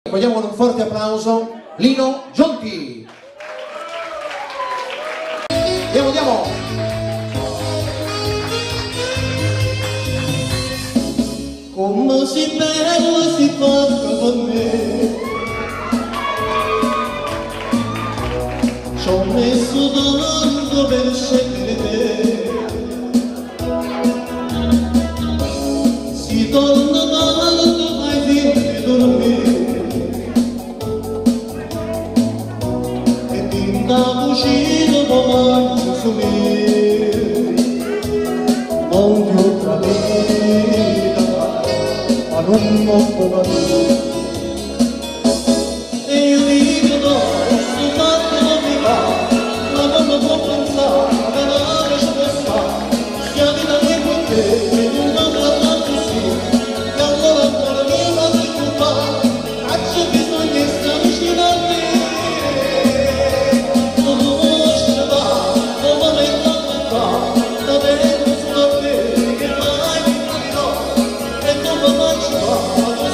Accogliamo con un forte applauso Lino Giunti. Andiamo. Come si bella si porta con me, ci ho messo tanto per scegliere te. Si torna tanto ai figli dormire e in da cucina poi mangio su me, non più tra me ma non molto valore. E io dico no, sto fatto non mi va, ma non può pensare, che non ci può stare, sia vita lì con te, e non la tanto sì, e allora ancora mi va se tu fa, a c'è bisogno di stare vicino a te. Non ce ne va, non va mai tanto fa, da dentro sulla te, che mai mi capirò, e non va mai ci va.